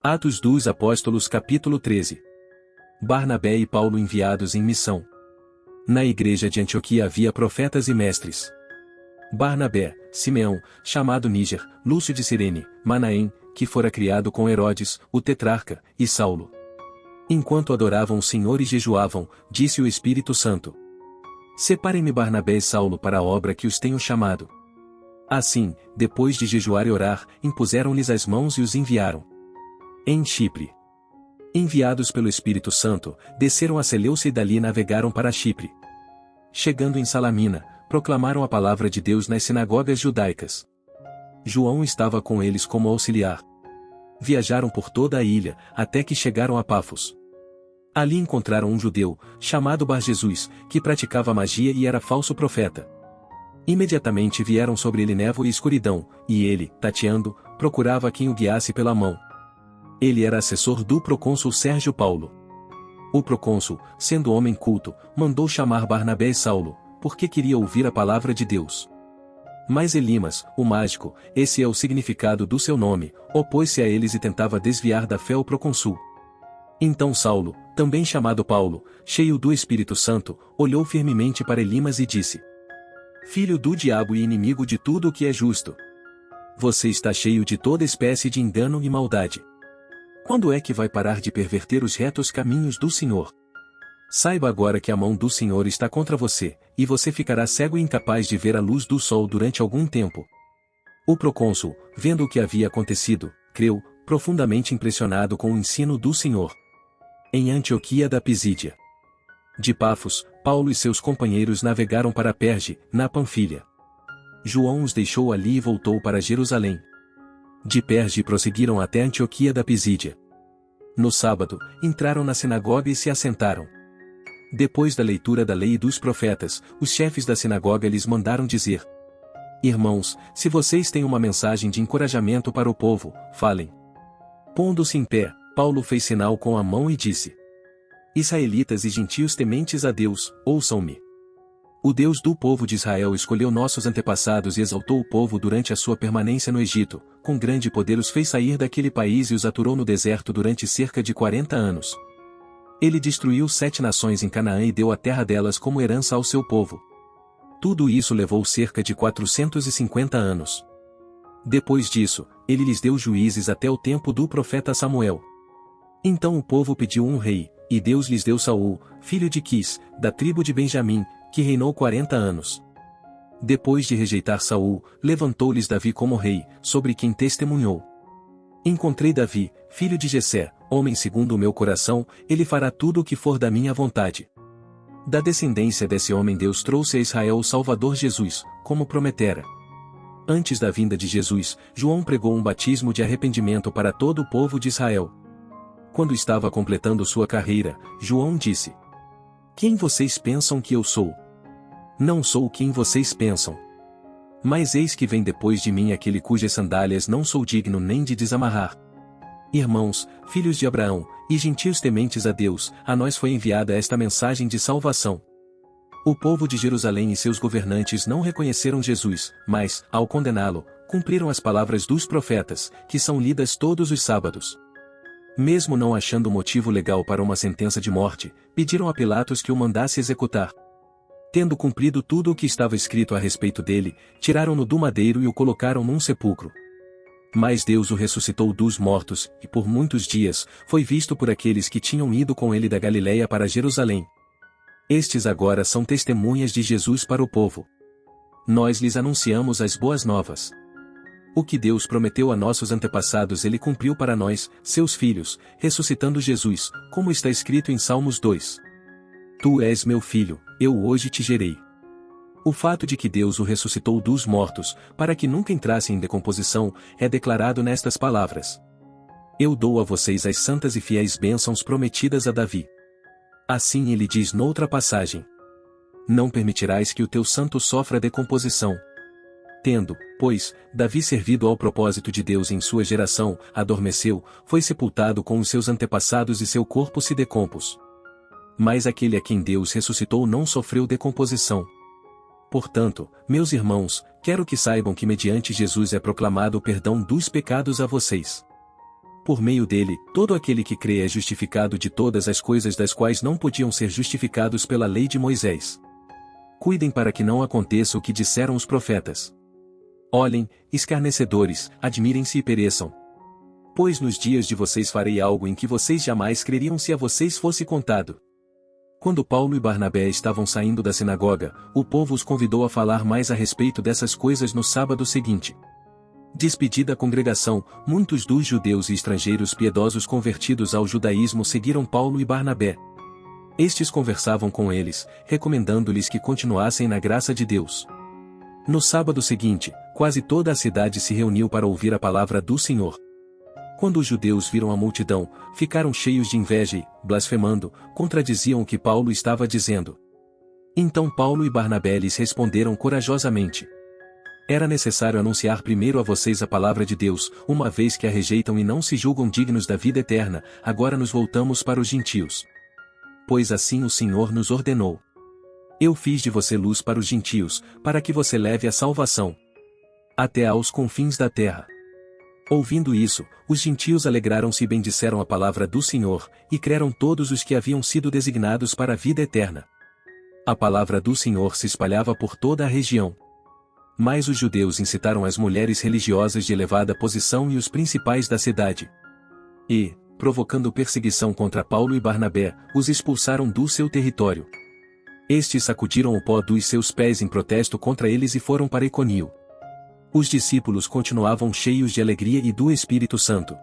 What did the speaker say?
Atos dos Apóstolos capítulo 13. Barnabé e Paulo enviados em missão. Na igreja de Antioquia havia profetas e mestres. Barnabé, Simeão, chamado Níger, Lúcio de Cirene, Manaém, que fora criado com Herodes, o tetrarca, e Saulo. Enquanto adoravam o Senhor e jejuavam, disse o Espírito Santo: Separem-me Barnabé e Saulo para a obra que os tenho chamado. Assim, depois de jejuar e orar, impuseram-lhes as mãos e os enviaram. Em Chipre. Enviados pelo Espírito Santo, desceram a Seleucia e dali navegaram para Chipre. Chegando em Salamina, proclamaram a palavra de Deus nas sinagogas judaicas. João estava com eles como auxiliar. Viajaram por toda a ilha, até que chegaram a Pafos. Ali encontraram um judeu, chamado Bar-Jesus, que praticava magia e era falso profeta. Imediatamente vieram sobre ele névoa e escuridão, e ele, tateando, procurava quem o guiasse pela mão. Ele era assessor do procônsul Sérgio Paulo. O procônsul, sendo homem culto, mandou chamar Barnabé e Saulo, porque queria ouvir a palavra de Deus. Mas Elimas, o mágico, esse é o significado do seu nome, opôs-se a eles e tentava desviar da fé o procônsul. Então Saulo, também chamado Paulo, cheio do Espírito Santo, olhou firmemente para Elimas e disse: Filho do diabo e inimigo de tudo o que é justo. Você está cheio de toda espécie de engano e maldade. Quando é que vai parar de perverter os retos caminhos do Senhor? Saiba agora que a mão do Senhor está contra você, e você ficará cego e incapaz de ver a luz do sol durante algum tempo. O procônsul, vendo o que havia acontecido, creu, profundamente impressionado com o ensino do Senhor. Em Antioquia da Pisídia. De Pafos, Paulo e seus companheiros navegaram para Perge, na Panfilha. João os deixou ali e voltou para Jerusalém. De Perge prosseguiram até Antioquia da Pisídia. No sábado, entraram na sinagoga e se assentaram. Depois da leitura da lei e dos profetas, os chefes da sinagoga lhes mandaram dizer: Irmãos, se vocês têm uma mensagem de encorajamento para o povo, falem. Pondo-se em pé, Paulo fez sinal com a mão e disse: Israelitas e gentios tementes a Deus, ouçam-me. O Deus do povo de Israel escolheu nossos antepassados e exaltou o povo durante a sua permanência no Egito, com grande poder os fez sair daquele país e os aturou no deserto durante cerca de 40 anos. Ele destruiu 7 nações em Canaã e deu a terra delas como herança ao seu povo. Tudo isso levou cerca de 450 anos. Depois disso, ele lhes deu juízes até o tempo do profeta Samuel. Então o povo pediu um rei, e Deus lhes deu Saul, filho de Quis, da tribo de Benjamim, que reinou 40 anos. Depois de rejeitar Saul, levantou-lhes Davi como rei, sobre quem testemunhou: Encontrei Davi, filho de Jessé, homem segundo o meu coração, ele fará tudo o que for da minha vontade. Da descendência desse homem Deus trouxe a Israel o Salvador Jesus, como prometera. Antes da vinda de Jesus, João pregou um batismo de arrependimento para todo o povo de Israel. Quando estava completando sua carreira, João disse: Quem vocês pensam que eu sou? Não sou quem vocês pensam. Mas eis que vem depois de mim aquele cujas sandálias não sou digno nem de desamarrar. Irmãos, filhos de Abraão, e gentios tementes a Deus, a nós foi enviada esta mensagem de salvação. O povo de Jerusalém e seus governantes não reconheceram Jesus, mas, ao condená-lo, cumpriram as palavras dos profetas, que são lidas todos os sábados. Mesmo não achando motivo legal para uma sentença de morte, pediram a Pilatos que o mandasse executar. Tendo cumprido tudo o que estava escrito a respeito dele, tiraram-no do madeiro e o colocaram num sepulcro. Mas Deus o ressuscitou dos mortos, e por muitos dias, foi visto por aqueles que tinham ido com ele da Galiléia para Jerusalém. Estes agora são testemunhas de Jesus para o povo. Nós lhes anunciamos as boas novas. O que Deus prometeu a nossos antepassados ele cumpriu para nós, seus filhos, ressuscitando Jesus, como está escrito em Salmos 2. Tu és meu filho, eu hoje te gerei. O fato de que Deus o ressuscitou dos mortos, para que nunca entrasse em decomposição, é declarado nestas palavras: Eu dou a vocês as santas e fiéis bênçãos prometidas a Davi. Assim ele diz noutra passagem: Não permitirás que o teu santo sofra decomposição. Tendo, pois, Davi servido ao propósito de Deus em sua geração, adormeceu, foi sepultado com os seus antepassados e seu corpo se decompôs. Mas aquele a quem Deus ressuscitou não sofreu decomposição. Portanto, meus irmãos, quero que saibam que mediante Jesus é proclamado o perdão dos pecados a vocês. Por meio dele, todo aquele que crê é justificado de todas as coisas das quais não podiam ser justificados pela lei de Moisés. Cuidem para que não aconteça o que disseram os profetas. Olhem, escarnecedores, admirem-se e pereçam. Pois nos dias de vocês farei algo em que vocês jamais creriam se a vocês fosse contado. Quando Paulo e Barnabé estavam saindo da sinagoga, o povo os convidou a falar mais a respeito dessas coisas no sábado seguinte. Despedida a congregação, muitos dos judeus e estrangeiros piedosos convertidos ao judaísmo seguiram Paulo e Barnabé. Estes conversavam com eles, recomendando-lhes que continuassem na graça de Deus. No sábado seguinte, quase toda a cidade se reuniu para ouvir a palavra do Senhor. Quando os judeus viram a multidão, ficaram cheios de inveja e, blasfemando, contradiziam o que Paulo estava dizendo. Então Paulo e Barnabé lhes responderam corajosamente: era necessário anunciar primeiro a vocês a palavra de Deus, uma vez que a rejeitam e não se julgam dignos da vida eterna, agora nos voltamos para os gentios. Pois assim o Senhor nos ordenou. Eu fiz de você luz para os gentios, para que você leve a salvação até aos confins da terra. Ouvindo isso, os gentios alegraram-se e bendisseram a palavra do Senhor, e creram todos os que haviam sido designados para a vida eterna. A palavra do Senhor se espalhava por toda a região. Mas os judeus incitaram as mulheres religiosas de elevada posição e os principais da cidade. E, provocando perseguição contra Paulo e Barnabé, os expulsaram do seu território. Estes sacudiram o pó dos seus pés em protesto contra eles e foram para Iconio. Os discípulos continuavam cheios de alegria e do Espírito Santo.